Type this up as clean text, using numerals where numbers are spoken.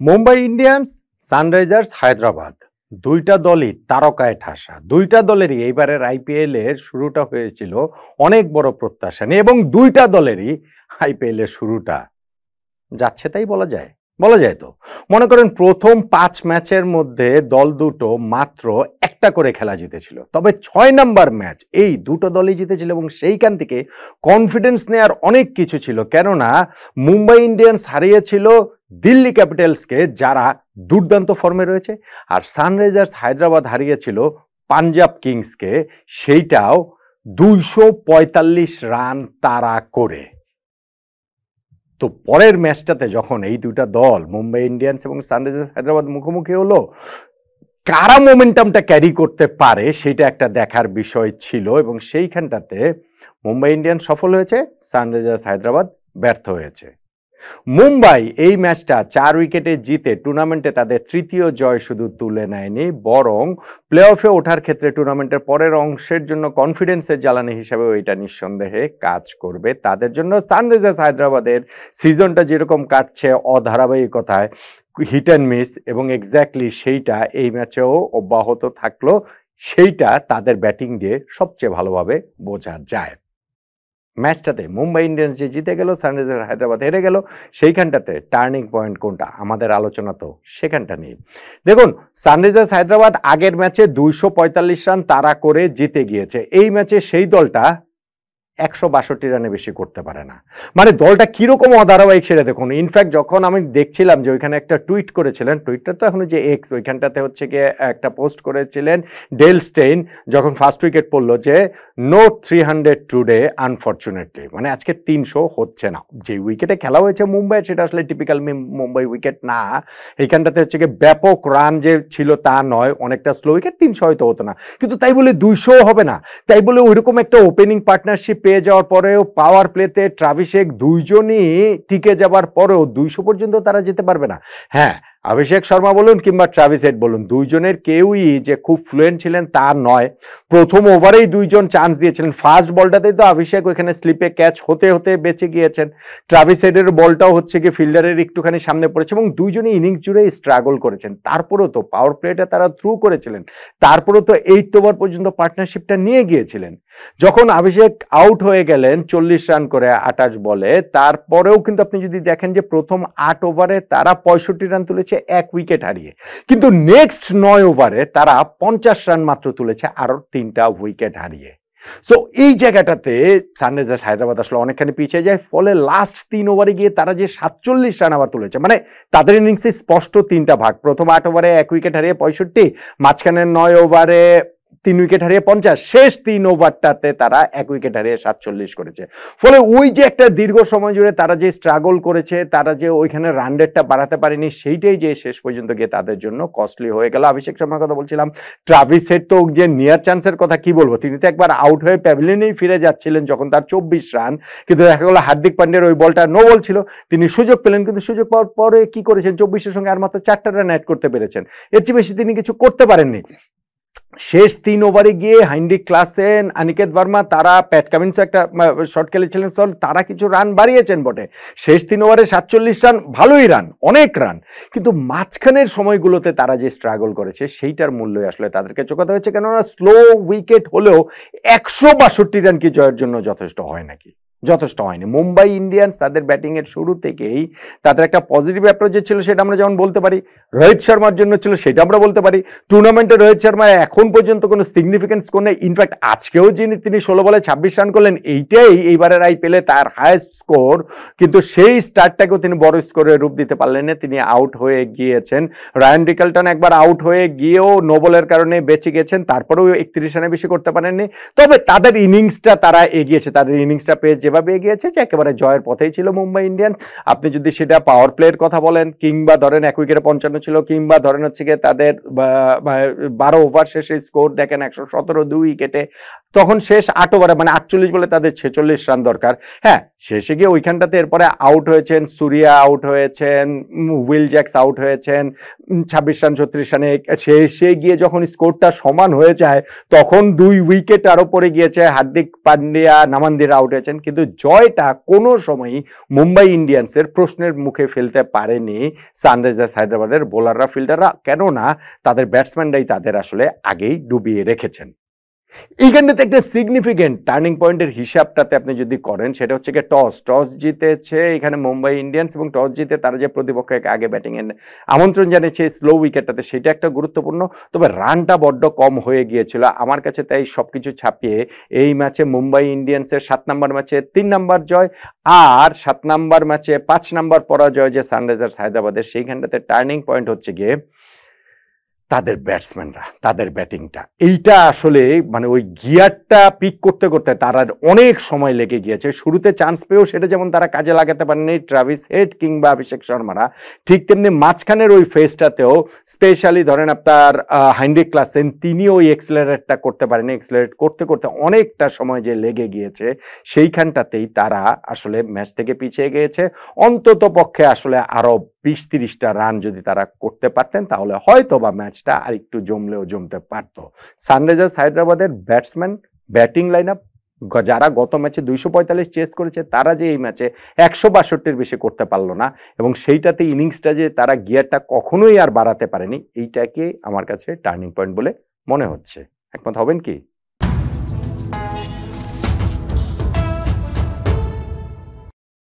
Mumbai Indians, Sunrisers Hyderabad দুইটা দলই তারকায় ঠাসা। দুইটা দলেরই এইবারের আইপিএল এর শুরুটা হয়েছিল অনেক বড় প্রত্যাশা নিয়ে এবং দুইটা দলেরই আইপিএল এর শুরুটা যাচ্ছে তাই বলা যায়। তো মনে করেন প্রথম 5 ম্যাচের মধ্যে দল দুটো মাত্র একটা করে খেলা জিতেছিল, তবে 6 নাম্বার ম্যাচ এই দুটো দলই জিতেছিল এবং সেইখান থেকে কনফিডেন্স নেওয়ার অনেক কিছু ছিল, কেননা মুম্বাই ইন্ডিয়ান্স হারিয়েছিল দিল্লি ক্যাপিটালসকে যারা দুর্দান্ত ফর্মে রয়েছে, আর সানরাইজার্স হায়দ্রাবাদ হারিয়েছিল পাঞ্জাব কিংসকে, সেইটাও 245 রান তাড়া করে। তো পরের ম্যাচটাতে যখন এই দুইটা দল মুম্বাই ইন্ডিয়ান্স এবং সানরাইজার্স হায়দ্রাবাদ মুখোমুখি হলো, কারা মোমেন্টামটা ক্যারি করতে পারে সেটা একটা দেখার বিষয় ছিল এবং সেইখানটাতে মুম্বাই ইন্ডিয়ান্স সফল হয়েছে, সানরাইজার্স হায়দ্রাবাদ ব্যর্থ হয়েছে। মুম্বাই এই ম্যাচটা 4 উইকেটে জিতে টুর্নামেন্টে তাদের তৃতীয় জয় শুধু তুলে নেয়নি, বরং প্লে অফে ওঠার ক্ষেত্রে টুর্নামেন্টের পরের অংশের জন্য কনফিডেন্সের জ্বালানি হিসাবেও এটা নিঃসন্দেহে কাজ করবে তাদের জন্য। সানরাইজার্স হায়দ্রাবাদের সিজনটা যেরকম কাটছে অধারাবাহিকতায়, হিট অ্যান্ড মিস, এবং এক্স্যাক্টলি সেইটা এই ম্যাচেও অব্যাহত থাকলো, সেইটা তাদের ব্যাটিং দিয়ে সবচেয়ে ভালোভাবে বোঝা যায়। ম্যাচটাতে মুম্বাই ইন্ডিয়ান্স যে জিতে গেল, সানরাইজার্স হায়দ্রাবাদ হেরে গেল, সেইখানটাতে টার্নিং পয়েন্ট কোনটা আমাদের আলোচনা তো সেখানটা নেই। দেখুন, সানরাইজার্স হায়দ্রাবাদ আগের ম্যাচে 245 রান তাড়া করে জিতে গিয়েছে। এই ম্যাচে সেই দলটা 162 রানে বেশি করতে পারে না। মানে দলটা কিরকম অধারাবাহিক সেটা দেখুন। ইনফ্যাক্ট যখন আমি দেখছিলাম যে ওইখানে একটা টুইট করেছিলেন, টুইটটা তো এখনো যে এক্স, ওইখানটাতে হচ্ছে গিয়ে একটা পোস্ট করেছিলেন ডেল স্টেইন যখন ফার্স্ট উইকেট পড়লো যে নো 300 টুডে আনফর্চুনেটলি, মানে আজকে 300 হচ্ছে না। যে উইকেটে খেলা হয়েছে মুম্বাই সেটা আসলে টিপিক্যাল মুম্বাই উইকেট না, এইখানটাতে হচ্ছে গিয়ে ব্যাপক রান যে ছিল তা নয়, অনেকটা স্লো উইকেট, 300 হয়তো হতো না, কিন্তু তাই বলে 200 হবে না। তাই বলে ওইরকম একটা ওপেনিং পার্টনারশিপ পেয়ে যাওয়ার পরেও পাওয়ার প্লেতে ট্রাভিস হেড দুইজনই টিকে যাবার পরেও 200 পর্যন্ত তারা যেতে পারবে না। হ্যাঁ, অভিষেক শর্মা বলুন কিংবা ট্রাভিস হেড বলুন, দুইজনের কেউই যে খুব ফ্লুয়েন্ট ছিলেন তা নয়। প্রথম ওভারেই দুইজন চান্স দিয়েছিলেন, ফার্স্ট বলটাতেই তো অভিষেক ওইখানে স্লিপে ক্যাচ হতে হতে বেঁচে গিয়েছেন। ট্রাভিস হেডের বলটাও হচ্ছে কি ফিল্ডারের একটুখানি সামনে পড়েছে এবং দুইজনই ইনিংস জুড়ে স্ট্রাগল করেছেন। তারপরেও তো পাওয়ার প্লেটা তারা থ্রু করেছিলেন, তারপরেও তো 8 ওভার পর্যন্ত পার্টনারশিপটা নিয়ে গিয়েছিলেন। যখন অভিষেক আউট হয়ে গেলেন 40 রান করে 28 বলে, তারপরেও কিন্তু আপনি যদি দেখেন যে প্রথম 8 ওভারে তারা 65 রান তুলেছে 1 উইকেট হারিয়ে, কিন্তু নেক্সট 9 ওভারে তারা 50 রান মাত্র তুলেছে আরো 3টা উইকেট হারিয়ে। সো এই জায়গাটাতে সানরাইজার্স হায়দ্রাবাদ আসলে অনেকখানি পিছিয়ে যায়, ফলে লাস্ট 3 ওভারে গিয়ে তারা যে 47 রান আবার তুলেছে, মানে তাদের ইনিংসে স্পষ্ট 3টা ভাগ। প্রথম 8 ওভারে 1 উইকেট হারিয়ে 65, মাঝখানের 9 ওভারে 3 উইকেট হারিয়ে 50, শেষ 3 ওভারটাতে তারা 1 উইকেট হারিয়ে 47 করেছে। ফলে ওই যে একটা দীর্ঘ সময় জুড়ে তারা যে স্ট্রাগল করেছে, তারা যে ওইখানে রান রেটটা বাড়াতে পারেনি, সেইটাই যে শেষ পর্যন্ত গিয়ে তাদের জন্য কস্টলি হয়ে গেল। অভিষেক শর্মার কথা বলছিলাম, ট্রাভিস হেড তো যে নিয়ার চান্সের কথা কি বলবো, তিনি তো একবার আউট হয়ে প্যাভিলিয়নেই ফিরে যাচ্ছিলেন যখন তার 24 রান, কিন্তু দেখা গেল হার্দিক পান্ডিয়ার ওই বলটা নো বল ছিল, তিনি সুযোগ পেলেন, কিন্তু সুযোগ পাওয়ার পরে কি করেছেন, 24-এর সঙ্গে আর মাত্র 4টা রান অ্যাড করতে পেরেছেন, এর চেয়ে বেশি তিনি কিছু করতে পারেননি। শেষ 3 ওভারে গিয়ে হাইন্ডিক ক্লাসেন, অনিকেত ভার্মা, তারা প্যাট কামিন্সও একটা শট খেলেছিলেন, তারা কিছু রান বাড়িয়েছেন বটে। শেষ 3 ওভারে 47 রান, ভালোই রান, অনেক রান, কিন্তু মাঝখানের সময়গুলোতে তারা যে স্ট্রাগল করেছে সেইটার মূল্যই আসলে তাদেরকে চোকাতে হয়েছে, কেননা স্লো উইকেট হলেও 162 রান কি জয়ের জন্য যথেষ্ট হয় নাকি? যথেষ্ট হয়নি। মুম্বাই ইন্ডিয়ান্স তাদের ব্যাটিং এর শুরু থেকেই তাদের একটা পজিটিভ অ্যাপ্রোচ ছিল, সেটা আমরা যেমন বলতে পারি, রোহিত শর্মার জন্য ছিল সেটা আমরা বলতে পারি। টুর্নামেন্টে রোহিত শর্মা এখন পর্যন্ত কোনো সিগনিফিকেন্ট স্কোর নেই, ইনফ্যাক্ট আজকেও তিনি 16 বলে 26 রান করলেন, এইটাই এইবারের আইপিএলে তার হাইয়েস্ট স্কোর, কিন্তু সেই স্টার্টটাকেও তিনি বড় স্কোরে রূপ দিতে পারলেন না, তিনি আউট হয়ে গিয়েছেন। রায়ান রিকালটন একবার আউট হয়ে গিয়েও নো বলের কারণে বেঁচে গেছেন, তারপরেও 31 রানে বেশি করতে পারেননি। তবে তাদের ইনিংসটা তারা এগিয়েছে, তাদের ইনিংসটা পেস যেভাবে এগিয়েছে যে একেবারে জয়ের পথেই ছিল মুম্বাই ইন্ডিয়ান্স। আপনি যদি সেটা পাওয়ার প্লের কথা বলেন, কিংবা ধরেন 1 উইকেটে 55 ছিল, কিংবা ধরেন হচ্ছে গিয়ে তাদের 12 ওভার শেষে স্কোর দেখেন 117 2 উইকেটে, তখন শেষ 8 ওভারে মানে 48 বলে তাদের 46 রান দরকার। হ্যাঁ, শেষে গিয়ে ওইখানটাতে এরপরে আউট হয়েছেন সুরিয়া, আউট হয়েছেন উইল জ্যাক্স, আউট হয়েছেন 26 রান 36 রানে। শেষে গিয়ে যখন স্কোরটা সমান হয়ে যায় তখন 2 উইকেট আরো পড়ে গিয়েছে, হার্দিক পান্ডিয়া, নামান্দিরা আউট হয়েছেন, কিন্তু কিন্তু জয়টা কোনো সময়ই মুম্বাই ইন্ডিয়ান্সের প্রশ্নের মুখে ফেলতে পারেনি সানরাইজার্স হায়দ্রাবাদের বোলাররা, ফিল্ডাররা, কেননা তাদের ব্যাটসম্যানরাই তাদের আসলে আগেই ডুবিয়ে রেখেছেন। এইখানটাতে একটা সিগনিফিকেন্ট টার্নিং পয়েন্টের হিসাবটাতে আপনি যদি করেন, সেটা হচ্ছে কি টস জিতেছে এখানে মুম্বাই ইন্ডিয়ান্স, এবং টস জিতে তারা যে প্রতিপক্ষকে আগে ব্যাটিং এর আমন্ত্রণ জানিয়েছে স্লো উইকেটটাতে, সেটা একটা গুরুত্বপূর্ণ। তবে রানটা বড্ড কম হয়ে গিয়েছিল আমার কাছে, তাই সবকিছু ছাপিয়ে এই ম্যাচে মুম্বাই ইন্ডিয়ান্সের 7 নম্বর ম্যাচে 3 নম্বর জয়, আর 7 নম্বর ম্যাচে 5 নম্বর পরাজয় যে সানরাইজার্স হায়দ্রাবাদের, সেইখানটাতে টার্নিং পয়েন্ট হচ্ছে গিয়ে তাদের ব্যাটসম্যানরা, তাদের ব্যাটিংটা। এইটা আসলে মানে ওই গিয়ারটা পিক করতে করতে তারা অনেক সময় লেগে গিয়েছে। শুরুতে চান্স পেয়েও সেটা যেমন তারা কাজে লাগাতে পারেনি ট্রাভিস হেড কিংবা অভিষেক শর্মারা, ঠিক তেমনি মাঝখানের ওই ফেজটাতেও স্পেশালি ধরেন আপনার হাইনরিক ক্লাসেন, তিনি ওই এক্সেলারেটটা করতে পারেনি। এক্সেলারেট করতে করতে অনেকটা সময় যে লেগে গিয়েছে, সেইখানটাতেই তারা আসলে ম্যাচ থেকে পিছিয়ে গিয়েছে। অন্তত পক্ষে আসলে আরো 20-30টা রান যদি তারা করতে পারতেন, তাহলে হয়তো বা ম্যাচটা আর একটু জমলেও জমতে পারত। সানরাইজার্স হায়দ্রাবাদের ব্যাটসম্যান, ব্যাটিং লাইন আপ, যারা গত ম্যাচে 245 চেস করেছে, তারা যে এই ম্যাচে 162-র বেশি করতে পারলো না, এবং সেইটাতে ইনিংসটা যে তারা গিয়ারটা কখনোই আর বাড়াতে পারেনি, এইটাকে আমার কাছে টার্নিং পয়েন্ট বলে মনে হচ্ছে। একমত হবেন কি?